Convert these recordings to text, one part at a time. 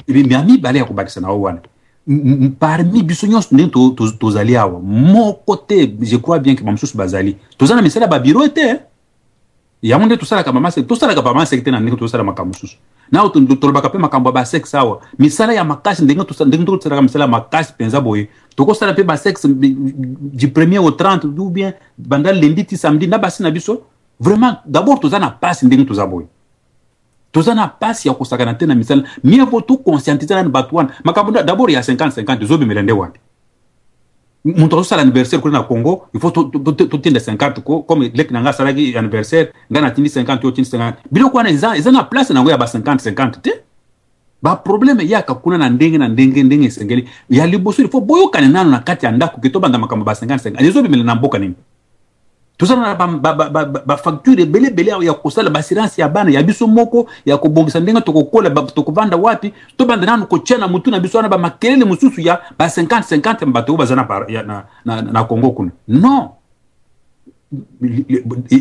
mi balé ko bakisa na wana parmi biso nyonso ndenge tozali awa mon côté je crois bien que mamsusu bazali tozana misala ba bureau ete ya monde tosalaka mama se tosalaka ba mama sekte na ndenge tosala makambo susu na tolobaka pe makambo ba sexe awa misala ya makasi ndenge tosalaka misala makasi penza boye tokosala pe ba sexe du 1er au 30 ou bien banda lundi ti samedi na basi na biso vraiment d'abord tozana passe ndenge tozaboye tozana passe ya kosakana te na misala mieux vaut tout conscientiser na batwana makambo d'abord ya 50-50 zobe melende wande mon sala anniversaire ko na Congo il faut tout tendre 50 comme lek nanga sala ki anniversaire ngana tindi 50 yo tindi 50 bilo kwa na na place na ngo ya ba 50-50 te ba problème ya ka kuna na ndenge sengeli ya liboso il faut boyo kana nano na kati ya ndako kitobanda makambo ba 50-50 zobe melende na mboka nini tozana ba facture belé ya kosala ba assurance ya bana ya biso moko ya kobongisa ndenga tokokola tokovanda wapi tobanda nanu ko tshena mutu na biso na ba makelele mususu ya ba 50-50 mbato bazana na Congo kuna non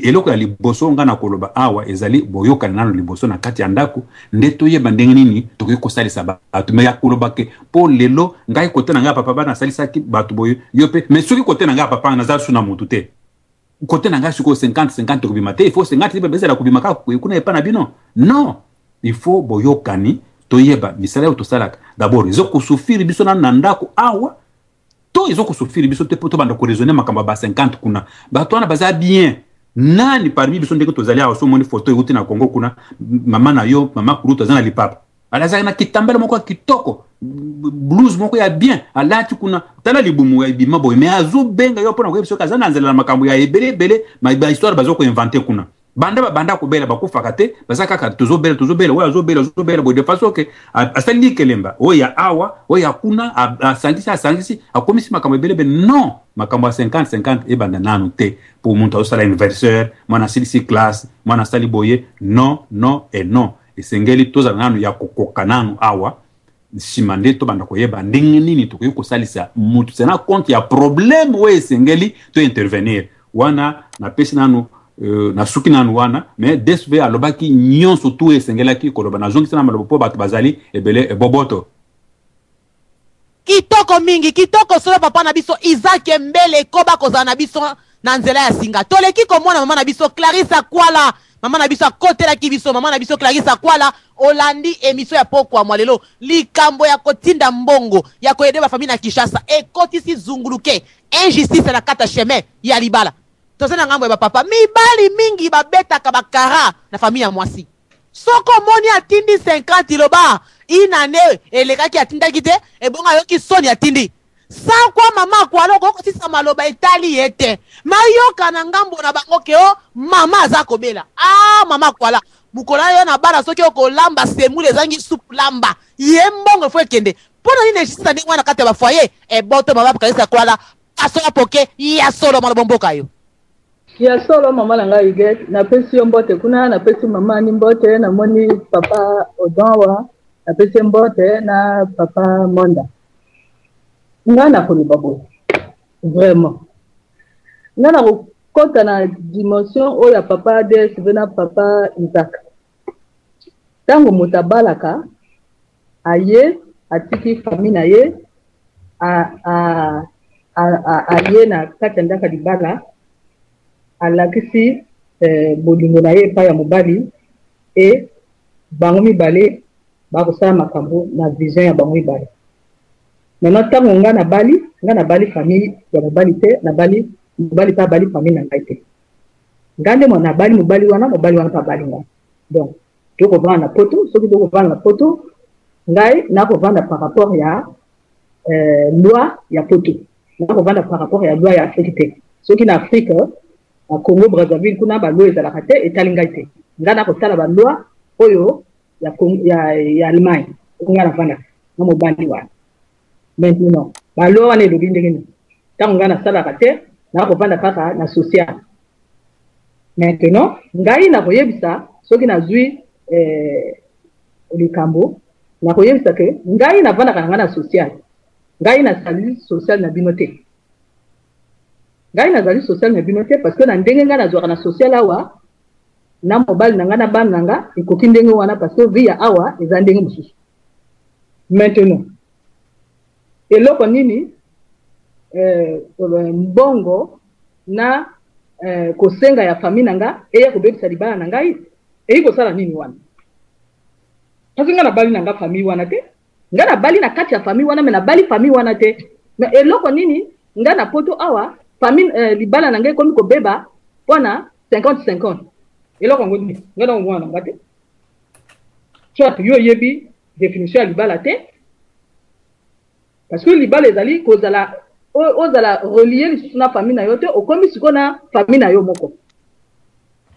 eloko ya liboso ngana koloba awa ezali boyoka nanu liboso na kati ya ndako ndeto yeba ndenge nini tokoki kosalisa bato me ya koloba ke po lelo ngai kote na nga papa bana salisaki bato boyo yo pe mais soki kote na nga papa na za suna mutu te côté nanga suko 50-50 kubimate il faut 50 bébé la kubimaka kuna epa na bino non il faut boyokani toyeba misala to salaka d'abord ils ont kusufiri biso na ndako awa to ils ont kusufiri biso te poto banda ko raisonner makamba ba 50 kuna ba to na baza bien nani parmi biso ndeko tozali awa so moni photo yote na Congo kuna mama na yo mama kuruta zana lipapa alaza na kitambala moko kitoko blues moko ya bien alati kuna tala libumu ya bima boy mais azu benga yo pona ko biso kazana nzela makambo ya ebele ba histoire bazoko inventer kuna banda ko bela bakufaka te bazaka ka tozobela wa azobela boy de façon que asali kelemba oya awa oya kuna asangisi akomisi makambo ebele non makambo 50-50 e banda nanu te pour monter au salaire anniversaire mwana silisi classe mwana sali boye non et non esengeli tozala nanu ya kokoka nanu awa simande to banda koyeba ndenge nini to kosalisa mutu sena compte ya problème we esengeli to intervenir wana na pesi nanu na suki nanu wana mais desve alobaki nyonso to esengelaki koloba na zongi sana malobo po bato bazali ebele eboboto kitoko mingi kitoko solo papa na biso Isaac Mbele koba kozana na biso na nzela ya singa toleki komona mama na biso Clarisse Kwala mama na biso kotela kibiso mama na biso Clarisse Kwala Olandi émission ya poko mwa lelo likambo ya kotinda mbongo ya koyedeba famille na Kinshasa ekotisi zunguluke injustice na kata chemin ya libala tozana ngambo ya papa mibali mingi babeta kabakara na famille ya mwasi soko moni atindi 50 loba inane elekaki atinda kite ebonga yoki soni atindi sakwa mama kwa loko kosisa maloba etali yete mayoka na ngambo na bango keo mama za kobela mama kwala mukola yo na bana soki okolamba semule zangi soup lamba yembongo fo ekende pona nini eshisa ndenge wana kati ya bafoyer eboto mama Clarisse Kwala asoka poke ya solo malobomboka yo ya solo mama nanga iget na pesi mbote kuna na pesi mama ni mbote na moni papa Odonwa na pesi mbote na papa Monda ngana ko babo vraiment ngana ko kota na dimension o ya papa de sevena papa Isaac tango mutabalaka aye atiki famille aye aye na katenda ka dibala alakisi bolingo na ye pa ya mobali e bango mibale bakosala makambo na vision ya bango mibale maintenant tango nga na bali famille ya mobali te na bali mobali pa bali famille na ngai te ngande mo na bali mobali wana pa bali nga donc toko vanda na poto soki toko vanda na poto ngai na ko vanda par rapport ya loi ya poto na ko vanda par rapport ya loi ya Afrique te soki na Afrique na Congo Brazzaville kuna ba loi ezalaka te etali ngai te nga na kosala ba loi oyo ya Allemagne nga na vanda na mobali wana maintenant ba loi wana elobi ndenge nini tango nga na salaka te na ko vanda kaka na social maintenant ngai na koyebisa soki na zui likambo na koyebisa ke ngai na vanda kana na social ngai na sali social na binote ngai na sali social na binote parce que na ndenge nga na zwaka na social awa na mobile na nga na bana nga ekoki ndenge wana parce que via awa eza ndenge mosusu Maintenant, eloko nini mbongo na kosenga ya famille nanga eya kobebisa libala na ngai eyi kosala nini wana? Parce que nga na bali nanga famille wana te, nga na bali na kati ya famille wana, me na bali famille wana te. Mais eloko nini nga na poto awa famille libala na ngai komi kobeba wana 50-50. Eloko ngo nini nga na mwana nga te. Soit yo yebi définition ya libala te, parce que libala ezali kozala ozala relier lisusu na famille na yo te, okomi siko na famille na yo moko.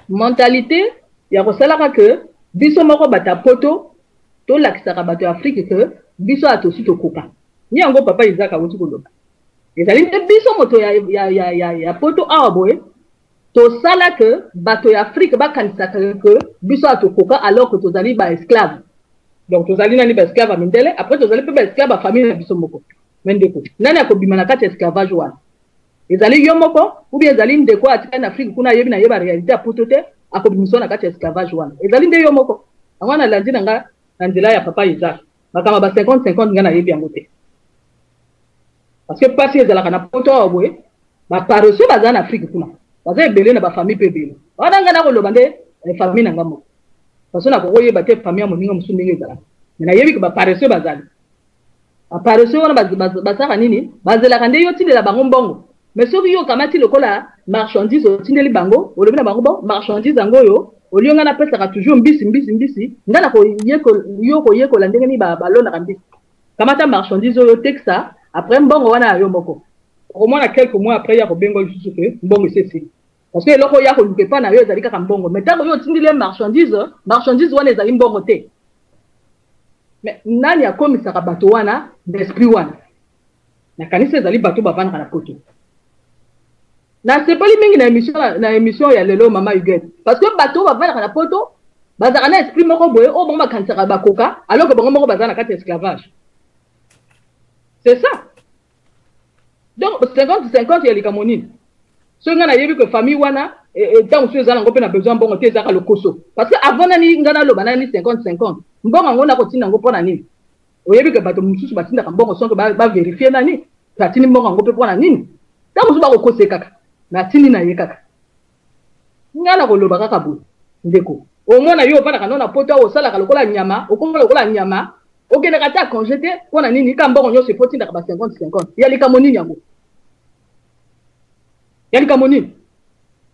Mentalité ya kosalaka ke biso moko bata poto to lakisaka bato ya Afrique ke biso atosi tokoka. Ni yango papa Isaac awuti koloba. Ezali te biso moto ya poto awa boye to sala ke bato ya Afrique bakanisaka ke biso atokoka alors que tozali ba esclave. Donc tozali nani ba esclave amindele, après tozali pe ba esclave a famille na biso moko. Mendeko. Nani akobima na kati esclavage wana? Ezali yo moko ou bien ezali ndeko atika na Afrique kuna yebi na yeba réalité ya poto te akobimisa na kati esclavage wana. Ezali nde yo moko. Angwana landi nanga na nzela ya papa Isaac. Bakama ba 50-50 nga na yebi yango te. Parce que pasi ezalaka na poto awa boye ba paresseux baza na Afrique kuna. Baza ebele na ba famille pe bele. Wana nga na koloba nde famille nanga moko. Parce que na koyeba te famille ya moninga musu ndenge ezalaka. Na yebi ke ba paresseux bazali. Apareso wana basaka nini bazelaka nde yo tindela bango mbongo. Mais soki yo kamati lokola marchandise otindeli bango olobi na bango bon marchandise yango yo olio nga na pesaka toujours mbisi nga na yo koyekola ndenge ni balonaka mbisi. Kamata marchandise oyo teksa après mbongo wana yo moko. Okomona quelques mois après ya kobengo lisusu ke mbongo sesi. Parce que eloko ya koluke pa na yo ezali kaka mbongo. Mais tango yo otindeli marchandise wana ezali mbongo te. Mais nani akomisaka bato wana d'esprit wana? Na kanisa ezali bato bavandaka na poto. Na sepeli mingi na émission ya lelo mama Huguette. Parce que bato bavandaka na poto bazaka na esprit moko boye o bango bakanisaka bakoka alors que bango moko bazana kati esclavage. C'est ça. Donc 50-50 ya likamonini. So nga na yebi que famille wana tant que ezala ngo pe na besoin bongo te ezaka lokoso. Parce que avant nani nga na loba nani 50-50. Mbongo ngo na kotina ngo pona nini? Oyebi ke bato mususu batinda ka mbongo sonke ba vérifier nani? Batini mbongo ngo pe pona nini? Ta mususu ba kokose kaka. Na tini na ye kaka. Nga na koloba kaka bo. Ndeko. O mona yo pa na kanona poto o sala ka lokola nyama, o kongo lokola nyama. O kene kata congé te pona nini ka mbongo nyo se potinda ka ba 50-50. Ya likamoni yango. Ya likamoni.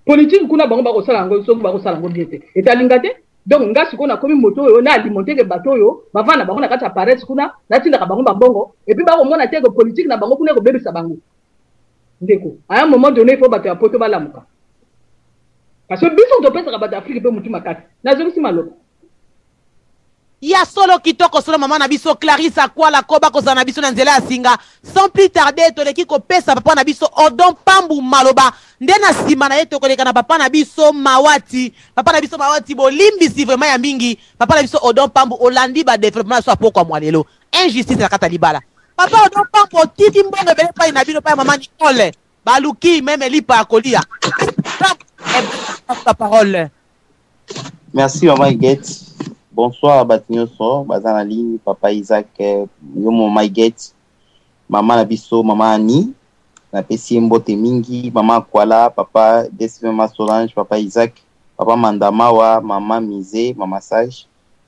Politique kuna bango ba ko sala ngo so ba ko sala ngo biete. Etalinga te. Donc nga sikona komi moto yo na alimenter ke bato yo bavana bango na kati apparaître kuna na tinda ka bango babongo et puis ba ko mona te ko politique na bango kuna ko bebisa bango. Ndeko à un moment donné il faut bato ya poto balamuka. Parce que biso to pesa ka bato Afrique pe mutu makati na zo simalo. Ya solo kitoko solo mama na biso Clarisse Akwala koba koza na biso na nzela ya singa sans plus tarder toleki kopesa papa na biso Odon Pambu Maloba nde na sima na ye tokoleka na papa na biso Mawati bolimbisi vraiment ya mingi papa na biso Odon Pambu olandi ba développement so apoko mwa lelo injustice na kata libala papa Odon Pambu titi mbongo bele pa na bino pa mama Nicole baluki même lipa akolia la parole. Merci maman Huguette. Bonsoir Batinyoso, bazana ligne, papa Isaac, yo mon Maïget, maman Nabiso, maman Annie, na pesi mbote mingi, maman Kwala, papa Desvema Solange, papa Isaac, papa Mandamawa, maman Mise, maman Sage,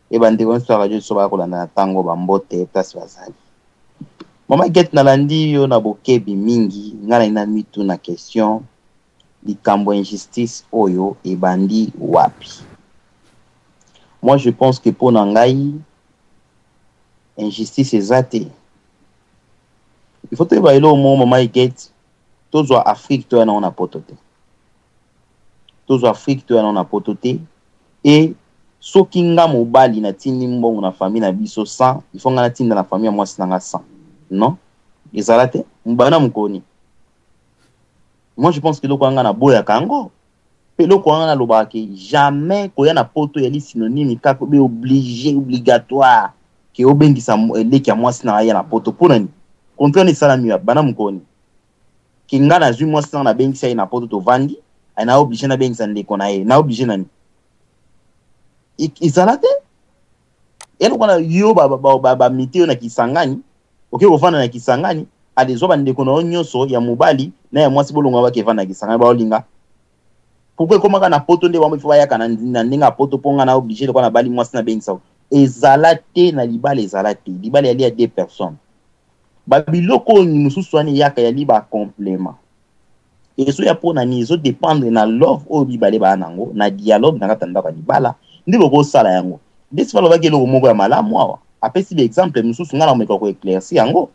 et bandekon sur radio soba kolanda na tango bambote place bazali. Maman Get nalandi yo na bokebi mingi, ngana ina mitu na question, likambo injustice oyo e bandi wapi. Moi, je pense que pour Nangaï, injustice est zatée. Il faut que tu au moment où tu es en Afrique, tu es en Apototé. Tu es en Afrique, tu es en Apototé. Et ce qui est en Mobali, na famille, na biso 100, il faut que tu dans la famille, moi, c'est 100. Non? Et ça l'a été. Moi, je pense que le Kouanga na boya kango. Pelo Kouanga na lobaki. Jamais koya na poto yali synonyme kako be obligé, obligatoire. Ke obengi sa leki ya mwasi na ya na poto. Ponani? Contraire ça la mieux. Bana mukoni. Kinga na zui mwasi na bengi sa na poto to vandi. Ana obligé na bengi sa ndeko na ye. Na obligé nani? Izalate? et donc on a yo ba miteo na Kisangani OK ofana na Kisangani adezo ba ndeko na nyonso ya mobali na ya mwasi bolonga ba kevana na Kisangani ba olinga pourquoi comment kana poto nde ba mo fa ya kana ndinga poto ponga na obligé de kwa na bali mwasi na bengisa ezalate na libala ezalate libala yali ya 2 personnes babiloko ni mususu ani yaka yali ba complément et so ya pona ni zo dépendre na love o bibale ba nango na dialogue na katanda ka libala ndiko ko sala yango desi balo ba kelo moko ya malamu awa apesi bi exemple mususu ngana meko ko éclairci yango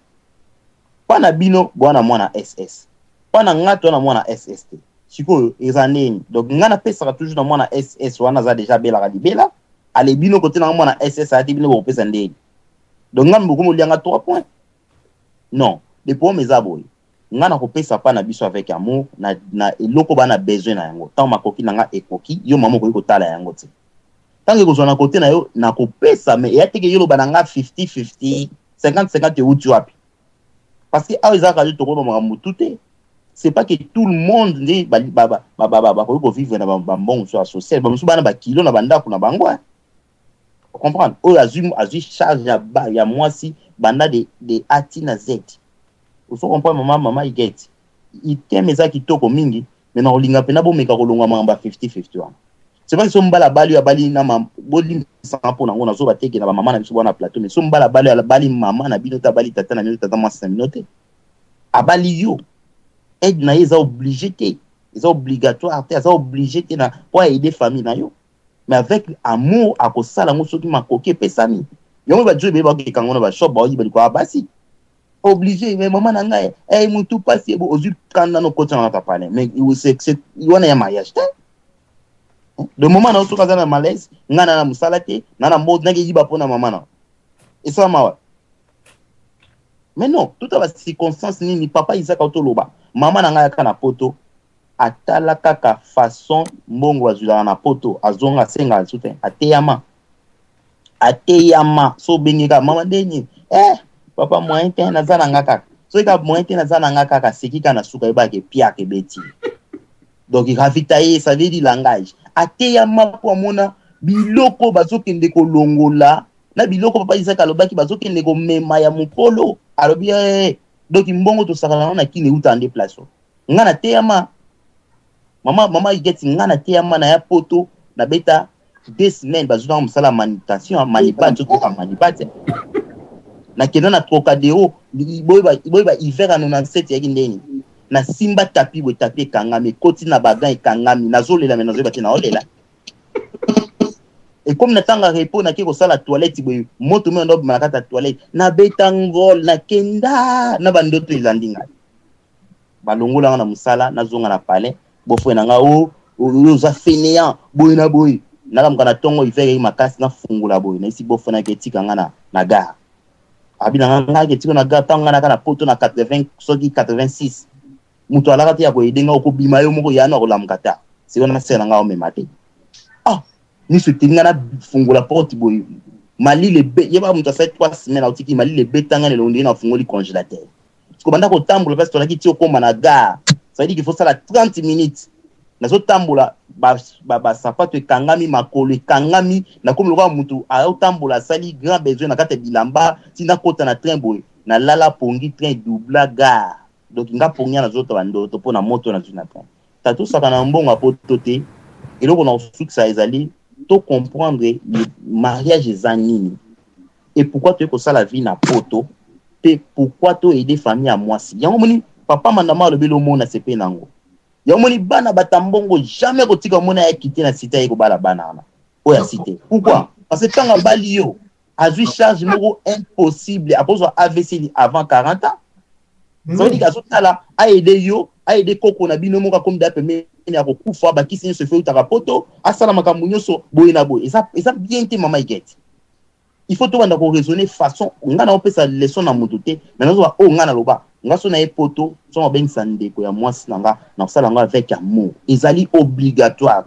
pana bino bwana mwana SS pana ngato na mwana SST siko ezaneni donc ngana pesa toujours na mwana SS wana za déjà bela ka libela ale bino côté na mwana SS ati bino ko pesa ndeni donc ngam beaucoup mo lianga 3 points non les points mes aboy ngana ko pesa pa na biso avec amour na eloko bana besoin na yango tant makoki na nga ekoki yo mama ko tala yango te tant que ko na côté na yo na ko pesa mais ya teke yo bana nga 50-50 50-50 ou tu wapi parce que a ezaka to ko ba mututé c'est pas que tout le monde ne ba ko vivre na ba bon sur social ba musu bana ba kilo na banda kuna bango comprendre o azui charge ya mwasi banda de A na Z. Il faut comprendre maman il get. Il t'aime ça qui toko mingi mais na olinga pena bo meka kolongwa mamba 50-50 wana. C'est pas que so mbala bali ya bali na boli sampo na ngona zo bateke na mama na biso bana plateau mais so mbala bali ya bali mama na bino ta bali tata na bino tata mwasi na minote. Abali yo aide na yeza obligé te. Ils sont obligatoires, ils sont obligés pour aider famille na yo. Mais avec amour à cause ça la moto qui m'a coqué pesani yo va jouer ba ki kangono ba shop ba yi ba ko abasi obligé mais maman na ngai mutu passer bo ozu kanda no kocha na tapane mais c'est wana ya mariage te le moment na to kaza na malaise ngana na musalate na mode na ki ba pona maman na et ça mawa mais non toute la circonstance ni papa Isaka otoloba maman na ngai kana poto atala kaka façon mbongo azula na poto azonga senga soutien ateyama so bengeka mama ndeni papa moyen te na zana ngaka so ka moyen te na zana ngaka ka sekika na suka ibake pia ke beti donc il ravitailler ça veut dire langage ateyama pour mona biloko bazokende ko longola na biloko papa Isaka lobaki bazokende ko mema ya mukolo alobi donc mbongo to sakana na kine uta ande place ngana teyama Mama igeti ngana teyama na ya poto na beta 2 semaines bazuka musala manutention manipate ko manipate na kena na Trocadéro boyba hiver à 97 yaki ndeni na simba tapi bo tapi kangami koti na bagan kangami nazolela mais nazoba te na olela et comme na tanga repos na kiko sala toilette boy moto me ndo makata toilette na beta ngol na kenda na bandoto ilandinga balongola na musala na zonga na palais bofwe na nga za fainéant boy na boy na kam kana tongo ifeke makasi na fungula boy na isi bofwe na ketika nga na gare abina nga ketika na gare tanga na kana poto na 80 soki 86 muto alaka te ya ko edenga ko bima yo moko ya na ko lamkata sikona sena nga o memate ni se tinga na fungula porte boy mali le be yeba muto sa 3 semaines autiki mali le betanga le londi na fungoli congélateur ko banda ko tambola parce que la kiti okoma na gare. Ça veut dire qu'il faut ça la 30 minutes. Nazo tambola ba sapato kangami makolo kangami na comme le roi mutu a tambola sali grand besoin na kata bilamba tina kota na train boy na lala pongi train doubla gare. Donc nga pongia na zoto bandoto po na moto na zuna train. Ta tout ça kana mbongo apotote et donc on a ça ezali to comprendre le mariage ezanini et pourquoi tu es comme ça la vie na poto et pourquoi tu aider famille à moi si yango moni papa mandama le belo mona sepe nango ya moni bana batambongo jamais kotika mona ya kité na cité ko bala bana na o ya cité pourquoi parce que tanga bali yo azui charge moko impossible après so AVC avant 40 ans ça veut dire que sotala a aider koko na bino moko comme d'ape mais ya ko kufa ba kisi se fait utaka poto asala makambo nyoso boy na boy et ça bien te mama igeti il faut tout ko raisonner façon ngana opesa leçon na mututé mais nazo o ngana loba ngaso na epoto so ben sandeko ya mwasi nanga na sala nga avec amour ezali obligatoire